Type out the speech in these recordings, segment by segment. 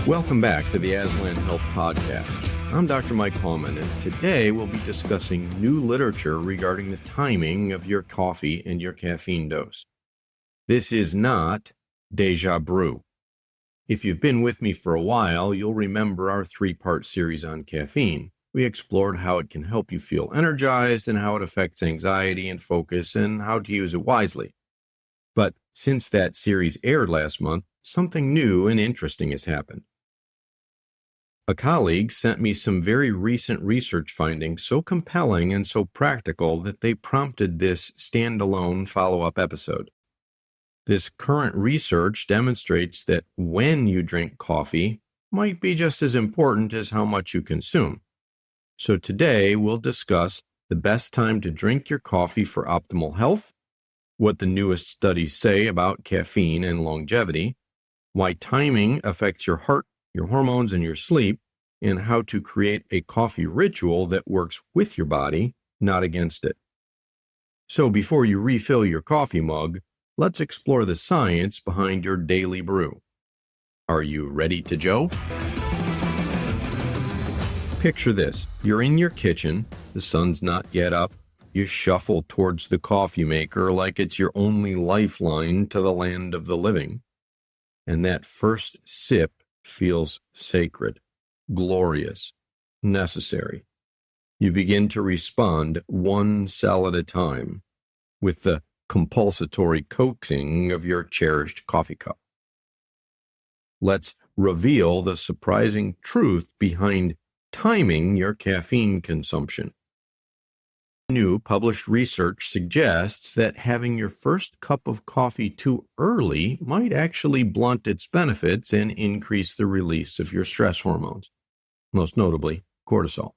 Welcome back to the Aslan Health Podcast. I'm Dr. Mike Hauman, and today we'll be discussing new literature regarding the timing of your coffee and your caffeine dose. This is not déjà brew. If you've been with me for a while, you'll remember our 3-part series on caffeine. We explored how it can help you feel energized and how it affects anxiety and focus and how to use it wisely. But since that series aired last month, something new and interesting has happened. A colleague sent me some very recent research findings so compelling and so practical that they prompted this standalone follow-up episode. This current research demonstrates that when you drink coffee might be just as important as how much you consume. So today we'll discuss the best time to drink your coffee for optimal health, what the newest studies say about caffeine and longevity, why timing affects your heart, your hormones, and your sleep, and how to create a coffee ritual that works with your body, not against it. So before you refill your coffee mug, let's explore the science behind your daily brew. Are you ready to Joe? Picture this. You're in your kitchen, the sun's not yet up. You shuffle towards the coffee maker like it's your only lifeline to the land of the living. And that first sip feels sacred, glorious, necessary. You begin to respond one cell at a time with the compulsory coaxing of your cherished coffee cup. Let's reveal the surprising truth behind timing your caffeine consumption. New published research suggests that having your first cup of coffee too early might actually blunt its benefits and increase the release of your stress hormones, most notably cortisol.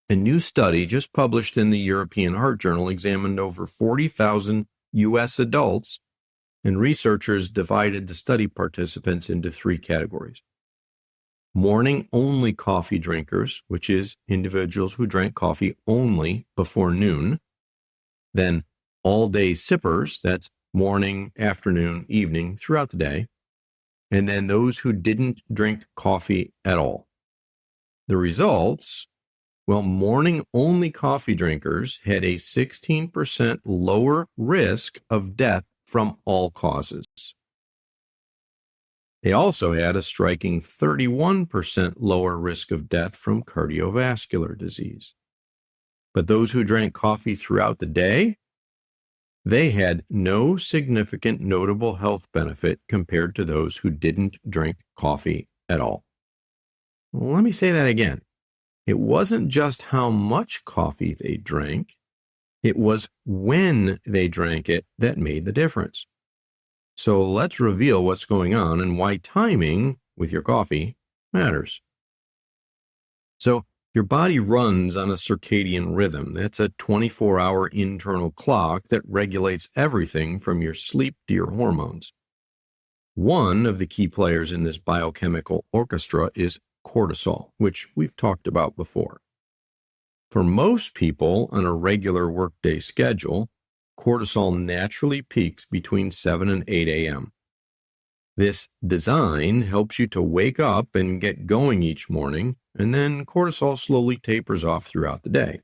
A new study just published in the European Heart Journal examined over 40,000 U.S. adults, and researchers divided the study participants into 3 categories. Morning-only coffee drinkers, which is individuals who drank coffee only before noon. Then all-day sippers, that's morning, afternoon, evening, throughout the day. And then those who didn't drink coffee at all. The results, well, morning-only coffee drinkers had a 16% lower risk of death from all causes. They also had a striking 31% lower risk of death from cardiovascular disease. But those who drank coffee throughout the day, they had no significant notable health benefit compared to those who didn't drink coffee at all. Well, let me say that again. It wasn't just how much coffee they drank, it was when they drank it that made the difference. So let's reveal what's going on and why timing with your coffee matters. So your body runs on a circadian rhythm. That's a 24-hour internal clock that regulates everything from your sleep to your hormones. One of the key players in this biochemical orchestra is cortisol, which we've talked about before. For most people on a regular workday schedule, cortisol naturally peaks between 7 and 8 a.m. This design helps you to wake up and get going each morning, and then cortisol slowly tapers off throughout the day.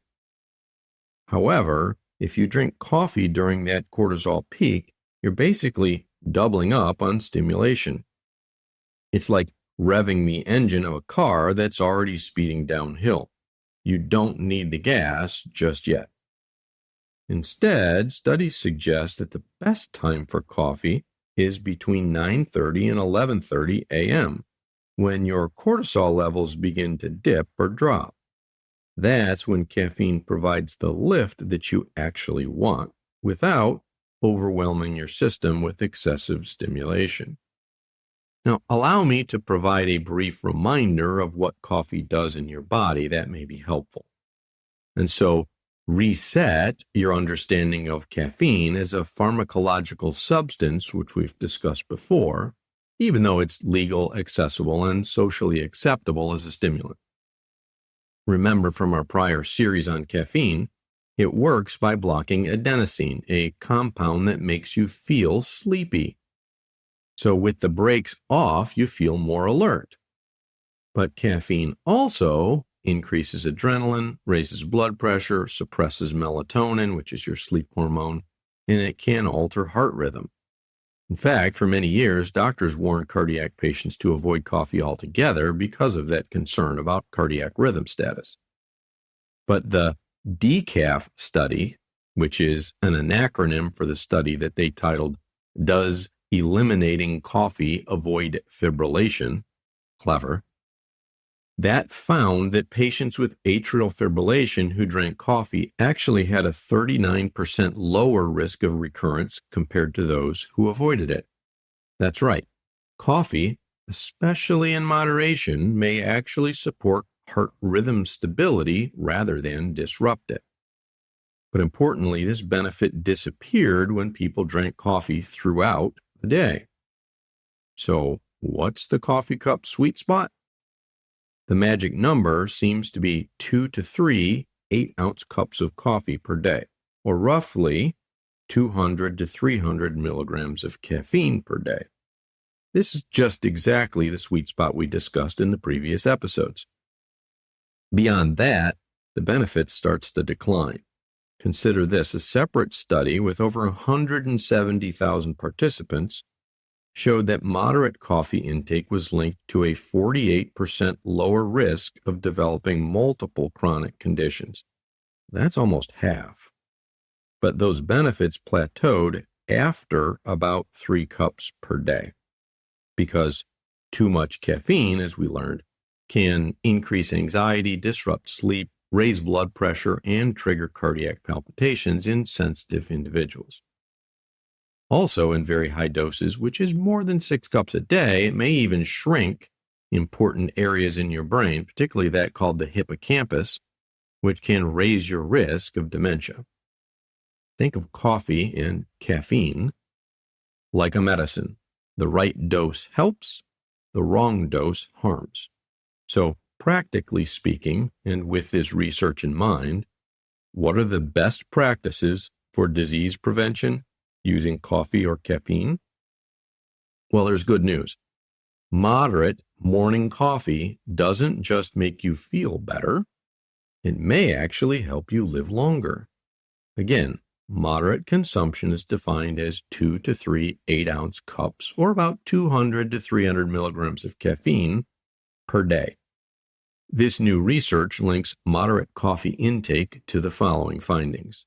However, if you drink coffee during that cortisol peak, you're basically doubling up on stimulation. It's like revving the engine of a car that's already speeding downhill. You don't need the gas just yet. Instead, studies suggest that the best time for coffee is between 9:30 and 11:30 a.m., when your cortisol levels begin to dip or drop. That's when caffeine provides the lift that you actually want, without overwhelming your system with excessive stimulation. Now, allow me to provide a brief reminder of what coffee does in your body that may be helpful. And so, reset your understanding of caffeine as a pharmacological substance, which we've discussed before, even though it's legal, accessible, and socially acceptable as a stimulant. Remember from our prior series on caffeine, it works by blocking adenosine, a compound that makes you feel sleepy. So with the brakes off, you feel more alert. But caffeine also increases adrenaline, raises blood pressure, suppresses melatonin, which is your sleep hormone, and it can alter heart rhythm. In fact, for many years, doctors warned cardiac patients to avoid coffee altogether because of that concern about cardiac rhythm status. But the decaf study, which is an acronym for the study that they titled, Does Eliminating Coffee Avoid Fibrillation? Clever. That found that patients with atrial fibrillation who drank coffee actually had a 39% lower risk of recurrence compared to those who avoided it. That's right. Coffee, especially in moderation, may actually support heart rhythm stability rather than disrupt it. But importantly, this benefit disappeared when people drank coffee throughout the day. So, what's the coffee cup sweet spot? The magic number seems to be 2 to 3 8-ounce cups of coffee per day, or roughly 200 to 300 milligrams of caffeine per day. This is just exactly the sweet spot we discussed in the previous episodes. Beyond that, the benefit starts to decline. Consider this: a separate study with over 170,000 participants showed that moderate coffee intake was linked to a 48% lower risk of developing multiple chronic conditions. That's almost half. But those benefits plateaued after about 3 cups per day, because too much caffeine, as we learned, can increase anxiety, disrupt sleep, raise blood pressure, and trigger cardiac palpitations in sensitive individuals. Also, in very high doses, which is more than 6 cups a day, it may even shrink important areas in your brain, particularly that called the hippocampus, which can raise your risk of dementia. Think of coffee and caffeine like a medicine. The right dose helps, the wrong dose harms. So, practically speaking, and with this research in mind, what are the best practices for disease prevention using coffee or caffeine? Well, there's good news. Moderate morning coffee doesn't just make you feel better, it may actually help you live longer. Again, moderate consumption is defined as 2 to 3 8-ounce cups, or about 200 to 300 milligrams of caffeine per day. This new research links moderate coffee intake to the following findings: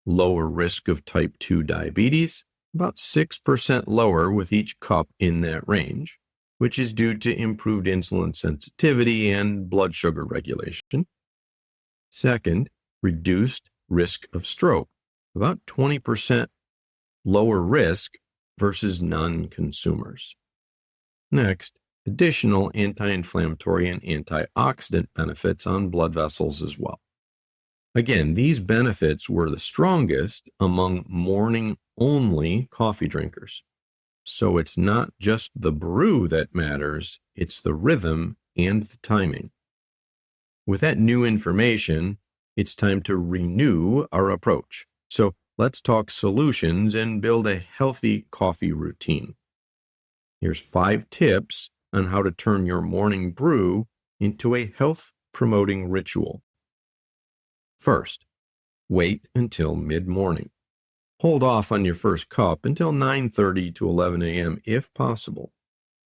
lower risk of type 2 diabetes, about 6% lower with each cup in that range, which is due to improved insulin sensitivity and blood sugar regulation. Second, reduced risk of stroke, about 20% lower risk versus non-consumers. Next, additional anti-inflammatory and antioxidant benefits on blood vessels as well. Again, these benefits were the strongest among morning-only coffee drinkers. So it's not just the brew that matters, it's the rhythm and the timing. With that new information, it's time to renew our approach. So let's talk solutions and build a healthy coffee routine. Here's 5 tips on how to turn your morning brew into a health-promoting ritual. First, wait until mid-morning. Hold off on your first cup until 9:30 to 11 a.m. if possible.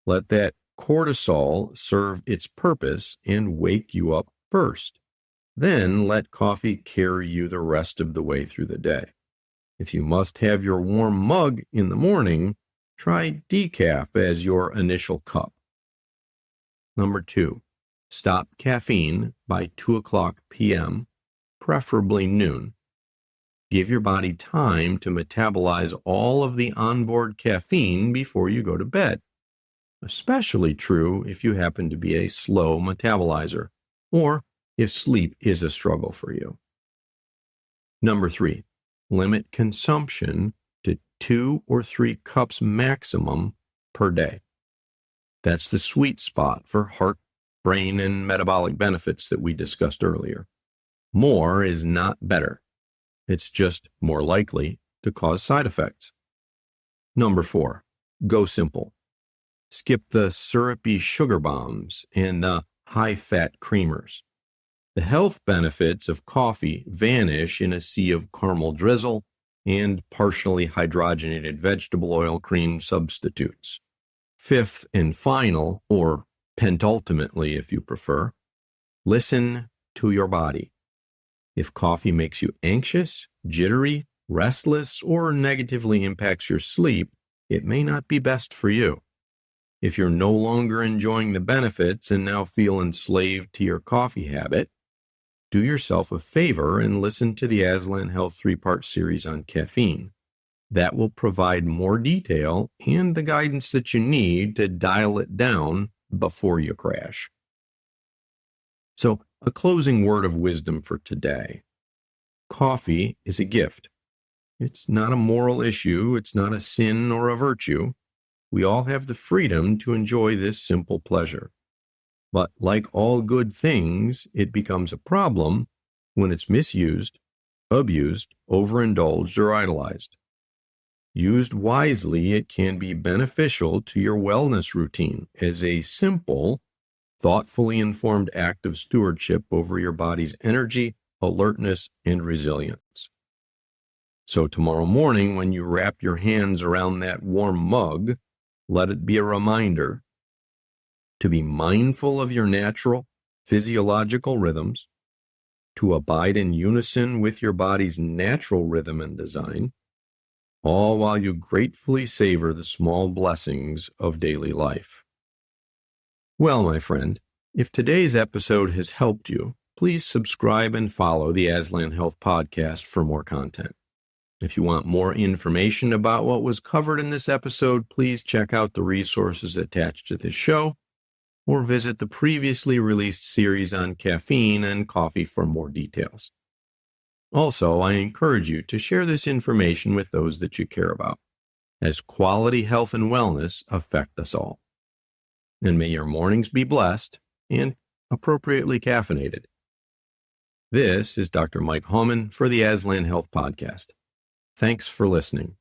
Let that cortisol serve its purpose and wake you up first. Then let coffee carry you the rest of the way through the day. If you must have your warm mug in the morning, try decaf as your initial cup. Number 2, stop caffeine by 2 o'clock p.m., preferably noon. Give your body time to metabolize all of the onboard caffeine before you go to bed. Especially true if you happen to be a slow metabolizer, or if sleep is a struggle for you. Number 3, limit consumption to 2 or 3 cups maximum per day. That's the sweet spot for heart, brain, and metabolic benefits that we discussed earlier. More is not better. It's just more likely to cause side effects. Number 4, go simple. Skip the syrupy sugar bombs and the high-fat creamers. The health benefits of coffee vanish in a sea of caramel drizzle and partially hydrogenated vegetable oil cream substitutes. Fifth and final, or pentultimately if you prefer, listen to your body. If coffee makes you anxious, jittery, restless, or negatively impacts your sleep, it may not be best for you. If you're no longer enjoying the benefits and now feel enslaved to your coffee habit, do yourself a favor and listen to the Aslan Health 3-part series on caffeine. That will provide more detail and the guidance that you need to dial it down before you crash. So, a closing word of wisdom for today. Coffee is a gift. It's not a moral issue, it's not a sin or a virtue. We all have the freedom to enjoy this simple pleasure. But like all good things, it becomes a problem when it's misused, abused, overindulged, or idolized. Used wisely, it can be beneficial to your wellness routine as a simple, thoughtfully informed act of stewardship over your body's energy, alertness, and resilience. So tomorrow morning, when you wrap your hands around that warm mug, let it be a reminder to be mindful of your natural, physiological rhythms, to abide in unison with your body's natural rhythm and design, all while you gratefully savor the small blessings of daily life. Well, my friend, if today's episode has helped you, please subscribe and follow the Aslan Health Podcast for more content. If you want more information about what was covered in this episode, please check out the resources attached to this show, or visit the previously released series on caffeine and coffee for more details. Also, I encourage you to share this information with those that you care about, as quality health and wellness affect us all. And may your mornings be blessed and appropriately caffeinated. This is Dr. Mike Hauman for the Aslan Health Podcast. Thanks for listening.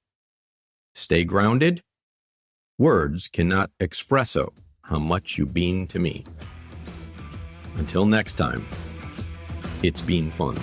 Stay grounded. Words cannot expresso how much you mean to me. Until next time, it's been fun.